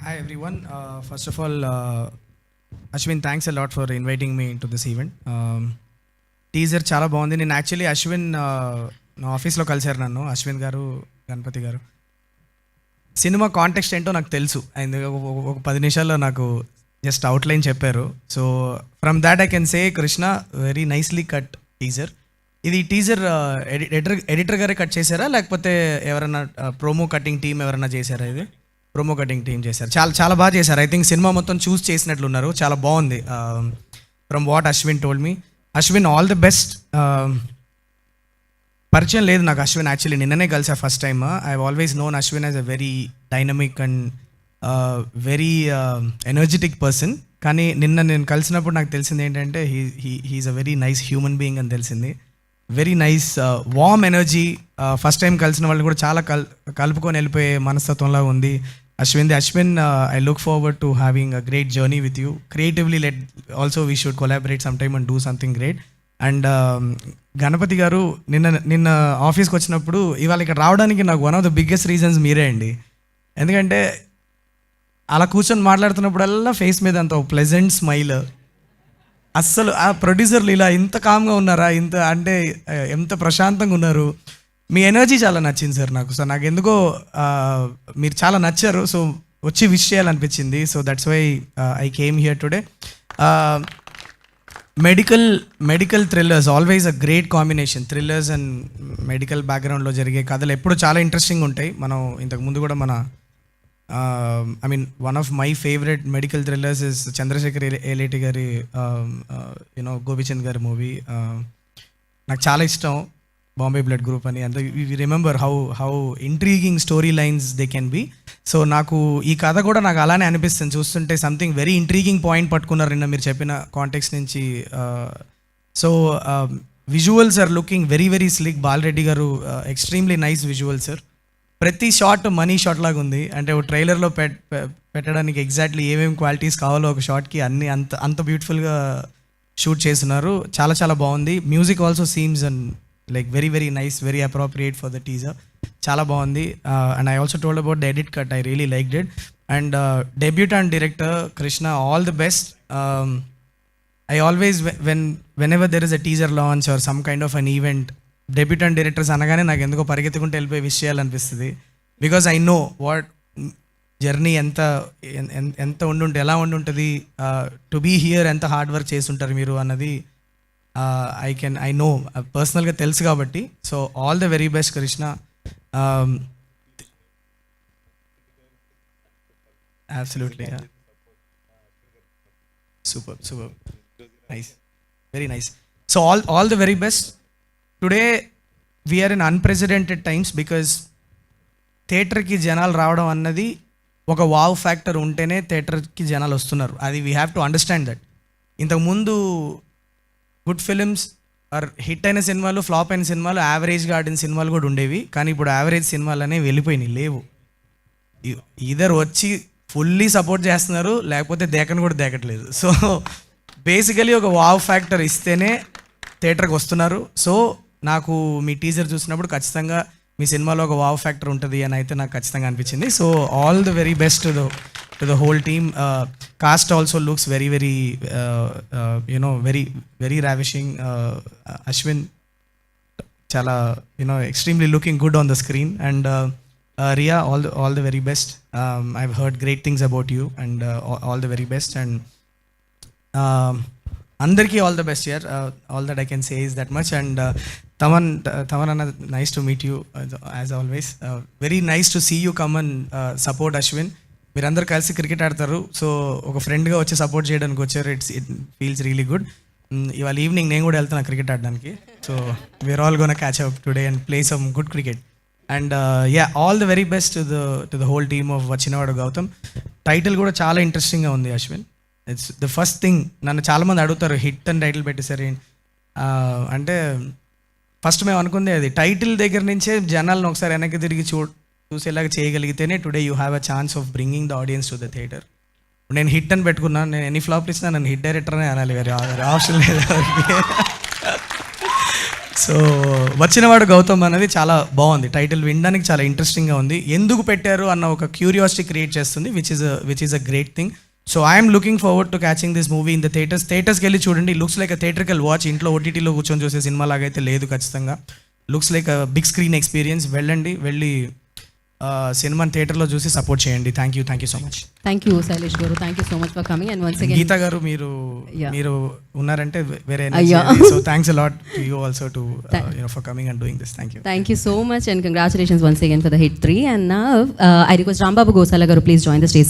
Hi everyone. First of all, Ashwin, thanks a lot for inviting me into this event. Teaser చాలా బాగుంది. నేను actually Ashwin నా ఆఫీస్లో కలిశారు నన్ను, అశ్విన్ గారు, గణపతి గారు. సినిమా కాంటెక్స్ట్ ఏంటో నాకు తెలుసు, అండ్ ఒక 10 నిమిషాల్లో నాకు జస్ట్ అవుట్లైన్ చెప్పారు. So from that I can say Krishna very nicely cut teaser. ఇది టీజర్ ఎడిటర్ గారే కట్ చేశారా లేకపోతే ఎవరైనా ప్రోమో కటింగ్ టీం ఎవరైనా చేశారా? ఇది ప్రోమో కటింగ్ టీం చేశారు. చాలా చాలా బాగా చేశారు. ఐ థింక్ సినిమా మొత్తం చూస్ చేసినట్లున్నారు. చాలా బాగుంది. From what Ashwin told me. Ashwin all the best. పరిచయం లేదు నాకు అశ్విన్, యాక్చువల్లీ నిన్ననే కలిసా first time. I always known Ashwin as a very dynamic and very energetic person. కానీ నిన్న నేను కలిసినప్పుడు నాకు తెలిసింది ఏంటంటే he is a very nice human being అని తెలిసింది. Very nice warm energy. First time కలిసిన వాళ్ళు కూడా చాలా కలుపుకొని వెళ్ళిపోయే మనస్తత్వంలా ఉంది Ashwin. I look forward to having a great journey with you. Creatively let also we should collaborate some time and do something great. And Ganapathi గారు, నిన్న ఆఫీస్కి వచ్చినప్పుడు ఇవాళ ఇక్కడ రావడానికి నాకు one of the biggest reasons మీరే అండి. ఎందుకంటే అలా కూర్చొని మాట్లాడుతున్నప్పుడల్లా ఫేస్ మీద అంత ప్లెజెంట్ స్మైల్. అస్సలు ఆ ప్రొడ్యూసర్లు ఇలా ఇంత కామ్గా ఉన్నారా, ఇంత అంటే ఎంత ప్రశాంతంగా ఉన్నారు. మీ ఎనర్జీ చాలా నచ్చింది సార్ నాకు. సో నాకు ఎందుకో మీరు చాలా నచ్చారు. సో వచ్చి విష్ చేయాలనిపించింది. So that's why I came here today. Medical thrillers always a great combination. Thrillers and medical బ్యాక్గ్రౌండ్లో జరిగే కథలు ఎప్పుడు చాలా ఇంట్రెస్టింగ్ ఉంటాయి. మనం ఇంతకుముందు కూడా I mean one of my favourite medical thrillers is Chandrasekhar Yeleti గారి గోపిచంద్ గారి మూవీ. నాకు చాలా ఇష్టం బాంబే బ్లడ్ గ్రూప్ అని. And we remember how intriguing story lines they can be. So నాకు ఈ కథ కూడా నాకు అలానే అనిపిస్తుంది చూస్తుంటే. సంథింగ్ వెరీ ఇంట్రీగింగ్ పాయింట్ పట్టుకున్నారు నిన్న మీరు చెప్పిన కాంటెక్స్ట్ నుంచి. So visuals are looking very very slick. Balareddy గారు ఎక్స్ట్రీమ్లీ నైస్ విజువల్ సార్. ప్రతి షాట్ మనీ షాట్ లాగా ఉంది. అంటే ఒక ట్రైలర్లో పెట్టడానికి ఎగ్జాక్ట్లీ ఏమేమి క్వాలిటీస్ కావాలో ఒక షాట్కి అన్ని అంత బ్యూటిఫుల్గా షూట్ చేస్తున్నారు. చాలా చాలా బాగుంది. Music also seems and like very very nice, very appropriate for the teaser. చాలా బాగుంది. And I also told about the edit cut. I really liked it. And debutant director Krishna, all the best. I always whenever there is a teaser launch or some kind of an event, debutante directors అనగానే నాకు ఎందుకో పరిగెత్తుకుంటూ వెళ్ళిపోయి wish చేయాలనిపిస్తుంది. Because I know what journey ఎంత ఉండుంటే ఎలా ఉండుంటుంది, టు బీ హియర్ ఎంత హార్డ్ వర్క్ చేస్తుంటారు మీరు అన్నది ఐ నో పర్సనల్గా తెలుసు కాబట్టి. So all the very best Krishna. Absolutely super nice, very nice. So all the very best. Today we're in unprecedented times because థియేటర్కి జనాలు రావడం అన్నది ఒక వావ్ ఫ్యాక్టర్ ఉంటేనే థియేటర్కి జనాలు వస్తున్నారు. అది we have to understand that. ఇంతకుముందు గుడ్ ఫిలిమ్స్ ఆర్ హిట్ అయిన సినిమాలు, ఫ్లాప్ అయిన సినిమాలు, యావరేజ్గా ఆడిన సినిమాలు కూడా ఉండేవి. కానీ ఇప్పుడు యావరేజ్ సినిమాలు అనేవి వెళ్ళిపోయినాయి, లేవు. ఈధర్ వచ్చి ఫుల్లీ సపోర్ట్ చేస్తున్నారు, లేకపోతే దేకను కూడా దేకట్లేదు. సో బేసికలీ ఒక వావ్ ఫ్యాక్టర్ ఇస్తేనే థియేటర్కి వస్తున్నారు. సో నాకు మీ టీజర్ చూసినప్పుడు ఖచ్చితంగా మీ సినిమాలో ఒక వావ్ ఫ్యాక్టర్ ఉంటుంది అని అయితే నాకు ఖచ్చితంగా అనిపించింది. So all the very best to the whole team. Cast also looks very very very very ravishing. Ashwin చాలా extremely looking good on the screen. And Riya, all the very best. I have heard great things about you and all the very best. And అందరికీ all the best year. All that I can say is that much. And Thaman అన్న, nice to meet you as always. Very nice to see you come and support Ashwin. మీరందరూ కలిసి cricket ఆడతారు. So ఒక ఫ్రెండ్గా వచ్చి support చేయడానికి వచ్చారు. It feels really good. ఇవాళ ఈవినింగ్ నేను కూడా వెళ్తున్నా క్రికెట్ ఆడడానికి. So we're all gonna catch up today and play some good cricket. And all the very best to the whole team of వచ్చినవాడు గౌతమ్. టైటిల్ కూడా చాలా ఇంట్రెస్టింగ్గా ఉంది Ashwin. It's the first thing. నన్ను చాలామంది అడుగుతారు హిట్ అని టైటిల్ పెట్టేసరి అంటే ఫస్ట్ మేము అనుకుందే అది. టైటిల్ దగ్గర నుంచే జనాలను ఒకసారి వెనక్కి తిరిగి చూసేలాగా చేయగలిగితేనే today you have a chance of bringing the audience to the theatre. నేను హిట్ అని పెట్టుకున్నాను. నేను ఎన్ని ఫ్లాప్లు ఇచ్చినా నన్ను హిట్ డైరెక్టర్ అనే అనాలి, వేరే ఆప్షన్ లేదు. సో సో వచ్చినవాడు గౌతమ్ అనేది చాలా బాగుంది, టైటిల్ వినడానికి చాలా ఇంట్రెస్టింగ్గా ఉంది. ఎందుకు పెట్టారు అన్న ఒక క్యూరియాసిటీ క్రియేట్ చేస్తుంది, which is a great thing. So I'm looking forward to catching this movie in the థియేటర్స్కి వెళ్ళి చూడండి. Looks like a theatrical watch. ఇంట్లో ఓటీటీలో కూర్చొని చూసే సినిమా లాగైతే లేదు ఖచ్చితంగా. Looks like a big screen experience. వెళ్ళి సినిమాని థియేటర్లో చూసి సపోర్ట్ చేయండి. Thank you so much. Thank you Shailesh గారు, thank you so much for coming. And once again Geetha గారు మీరు ఉన్నారంటే వేరే. So thanks a lot to you also to for coming and doing this. Thank you so much and congratulations once again for the hit 3. And now I request Rambabu Gosala garu please join the stage.